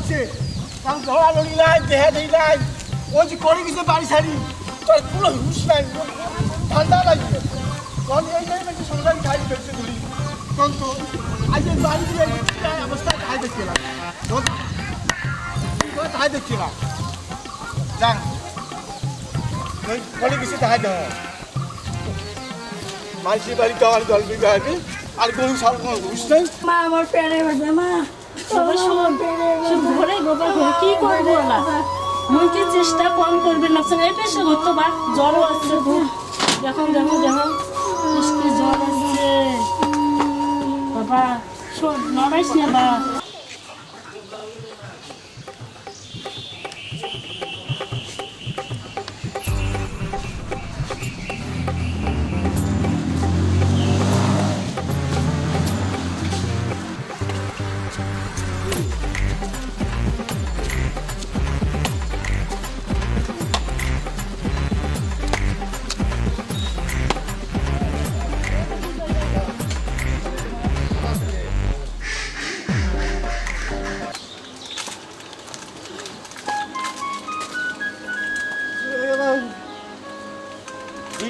হচ্ছে কারণ ধরাধরি নাই দেহা দেই নাই ওই যে করে গেছে বাড়ি ছাড়ি তোর কোনো হুশ নাই ঠান্ডা লাগবে কোন এই টাইমে যে সরকারি খাই ফেলছে ধরি কোন তো আজ বাড়ি দিয়ে অবস্থা খাই দেখছিলাম খাই দেখছিলাম যান ওই করে গেছে তাহাই দেওয়া মাঝি বাড়ি দেওয়ার জল বিঘাবি আর গরু ছাড় কোনো হুশ নেই মা আমার পেটে ব্যথা মা ঘরে গোবর কি করবো না মুই কি চেষ্টা কম করবে না এটা সে হতো বা জ্বরও আসছে দেখুন দেখুন দেখুন কি জ্বর আসছে বাবা শোন নড়াইস না বা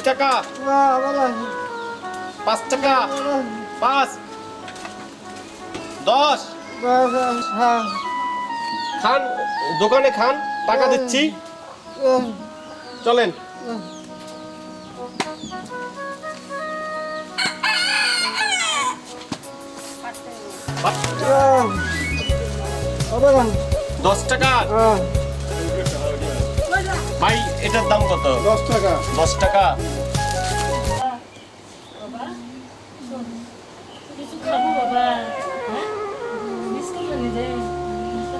টাকা 5 টাকা 5 10 খান দোকানে খান টাকা দিচ্ছি চলেন দশ টাকা ভাই এটার দাম কত 10 টাকা 10 টাকা কিছু খাবো বাবা হ্যাঁ বিস্কুট এনে দে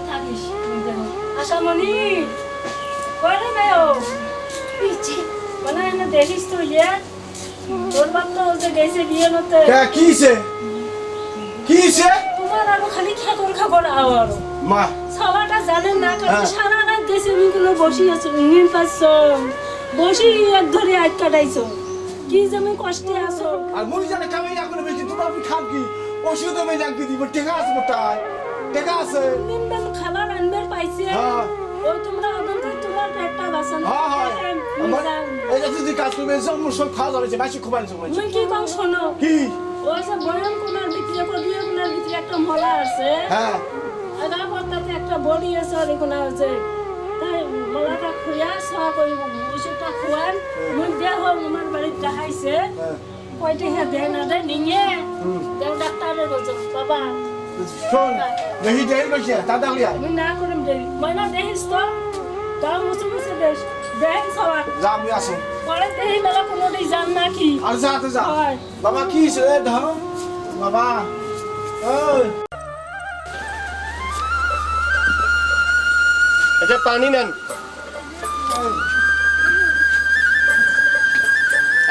থাকিস আশামণি করে মেও পিছি মানে না দেখিস তো ইয়ে তোর বাপ তো যে গেছে বিয়ে নতে কিছে তোমার আরো খালি খাগর আওয়ার মা সবাটা জানেন না কারণ সারা রাত গেছে আমি কোনো বসি আছো নিন পাচ্ছো বসি এক ধরে আজ কাটাইছো কি যেমন কষ্টে আছো আর মুই জানে কামাই না করে বেশি তোমরা আমি খাব কি ওষুধ আমি লাগি দিব টাকা আছে মোটাই টাকা আছে নিন খাবার আনবার পাইছে হ্যাঁ ওই তোমরা ওখানকার তোমার পেটটা বাঁচান হ্যাঁ এই যে যদি কাজ করবে জন্ম সব খাওয়া যাবে মাসি খুবান সময় মুই কি কম শোনো কি ওই যে বয়ন কোনার ভিতরে কদিয়ে কোনার ভিতরে একটা মলা আছে হ্যাঁ আগা পড়তাতে একটা বডি আছে আর কোনা আছে তাই মলাটা খুয়া সা কই ওষুধটা খুয়ান মুই দেহ আমার বাড়িতে দেখাইছে কয়টা হে দেয় না দেয় নিয়ে দেও ডাক্তারের বলছে বাবা শোন দেহি দেহি বসে দাদা লিয়া মুই না করিম দেরি ময়না দেখিস তো তাও মুছে মুছে দেশ দেখ সবার যা আমি আসো পরে দেহি মেলা কোনোটাই যান না কি আর যা তো যা হয় বাবা কি রে ধরো বাবা ওই আচ্ছা পানি নেন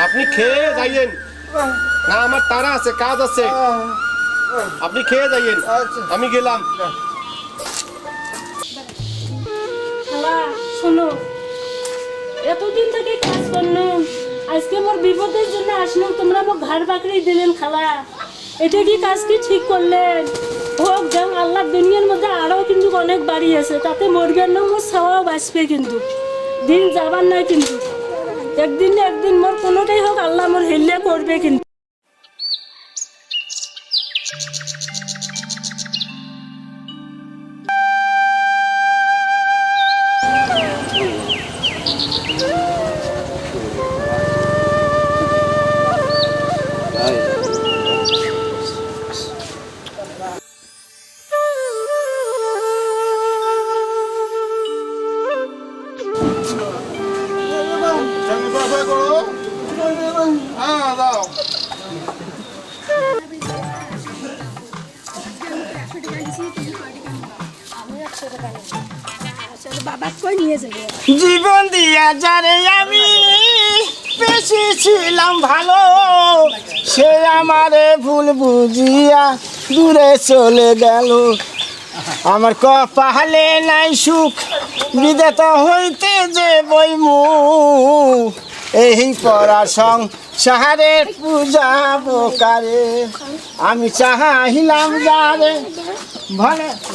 আপনি খেয়ে যাইয়েন না আমার তাড়া আছে কাজ আছে আপনি খেয়ে যাইয়েন আমি গেলাম খালা শোনো এতদিন থেকে কাজ করলো আজকে মোর বিপদের জন্য আসলো তোমরা মোক ঘর বাকরি দিলেন খালা এটা কি কাজ কি ঠিক করলেন হোক যেন আল্লাহ দুনিয়ার মধ্যে আরও কিন্তু অনেক বাড়ি আছে তাতে মরবেন না মোর ছাওয়াও বাঁচবে কিন্তু দিন যাবার নয় কিন্তু একদিন না একদিন মোর কোনোটাই হোক আল্লাহ মোর হেল্লে করবে কিন্তু জীবন দিয়া যারে আমি বেশি ছিলাম ভালো সে আমারে ভুল বুঝিয়া দূরে চলে গেল আমার কপালে নাই সুখ বিধাতা হইতে যে বইমু এই পরা সংসারের পূজা বোকারে আমি চাহিলাম যারে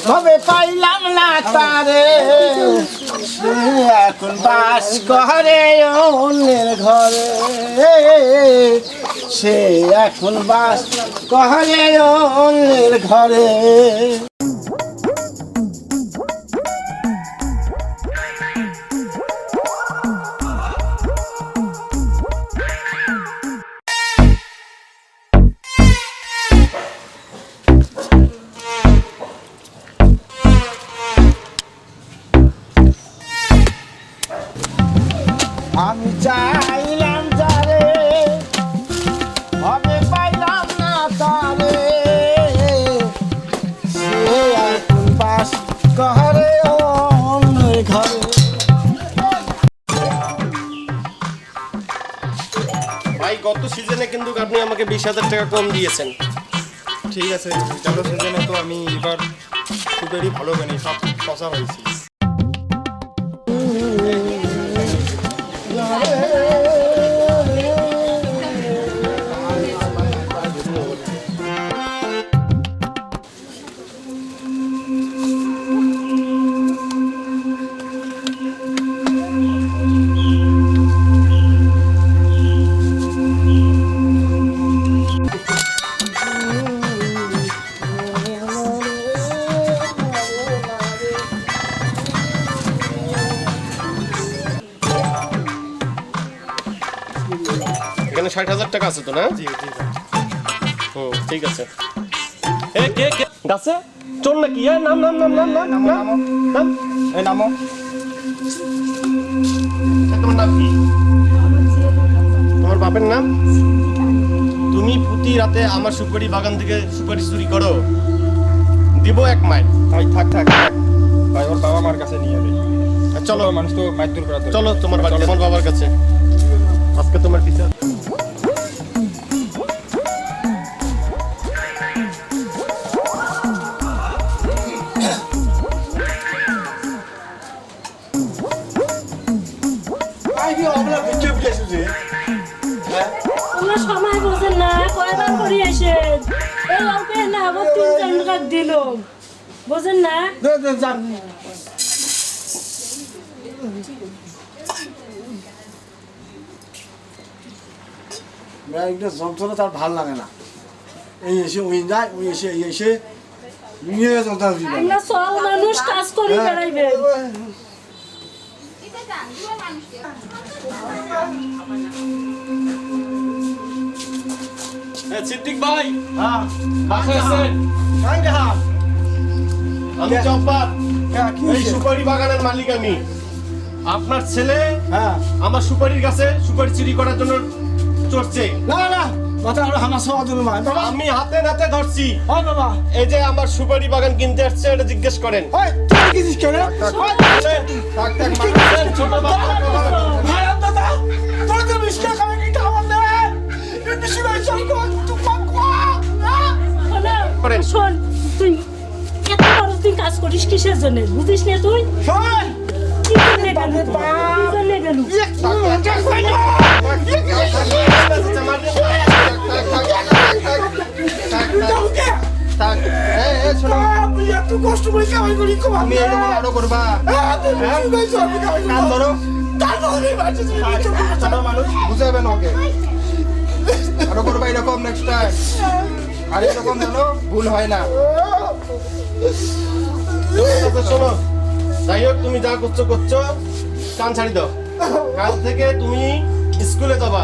ভাবে পাইলাম না তারে সে এখন বাস করে অন্যের ঘরে সে এখন বাস করে অন্যের ঘরে আমি চাইলাম যারে হবে পাইলাম না তারে সে এখন বাস করে অন্য ঘরে ভাই গত সিজনে কিন্তু আপনি আমাকে 20,000 টাকা কম দিয়েছেন। ঠিক আছে, চলো সেজন্য তো আমি এবার খুবই ভালো বানি, সব পচা হয়েছি। এখানে 60,000 টাকা আছে তো না? জি জি ভাই। ঠিক আছে। এ কে কে গাছে চোর নাকি? নাম নাম নাম নাম নাম নামো, নাম নামো। নাম। এই নামো। তোমার নাম কি? তোমার বাপের নাম? তুমি প্রতি রাতে আমার সুপারি বাগান থেকে সুপারি চুরি করো, দিব 1 মাইল। ভাই থাক থাক থাক ভাই, ওর বাবা মার কাছে নিয়ে যাবে। চলো মানুষ তো মারধর করা দরকার। চলো তোমার বাড়ি, তোমার বাবার কাছে আজকে তোমার বিচার। তোমরা সময় বোঝেন না, কয়বার করে আসেন এই অল্পে না আবার 3-4 টাকা দিল, বোঝেন না? যন্ত্রণা তার ভাল লাগে না, এই এসে ওই যায় ওই এসে এই এসে নিয়ে যন্ত্রণা আমরা সব মানুষ কাজ করে বেড়াইবে। সিদ্দিক ভাই হ্যাঁ বাসায় আছেন? আমি জব্বার, এই সুপারি বাগানের মালিক আমি। আপনার ছেলে হ্যাঁ আমার সুপারির গাছে সুপারি চুরি করার জন্য চড়ছে। না না মাথা আমার সমাজ বাবা আমি হাতে নাতে ধরছি। হয় বাবা এই যে আমার সুপারি বাগান কিনতে আসছে, এটা জিজ্ঞেস করেন। ওই তুই কিছু কেন থাক থাক মানুষের ছোট বাচ্চা ভাই দাদা তোর তো মিষ্টি খাবে কি খাবার দে এই বেশি ভাই চল কো তুই পাক করেন। শোন, তুই এত বড় তুই কাজ করিস কিসের জন্য বুঝিস না? তুই শোন কি জন্য গেলু? কি জন্য গেলু? তুই কষ্ট করে কামাই করি তুমি এরকম আরো করবা? কাম ধরো ছোট মানুষ বুঝাবেন ওকে, আরো করবা এরকম নেক্সট টাইম। আর এরকম যেন ভুল হয় না। শোনো, যাই হোক তুমি যা করছো করছো, কান ছাড়ি দাও। কাল থেকে তুমি স্কুলে যাবা।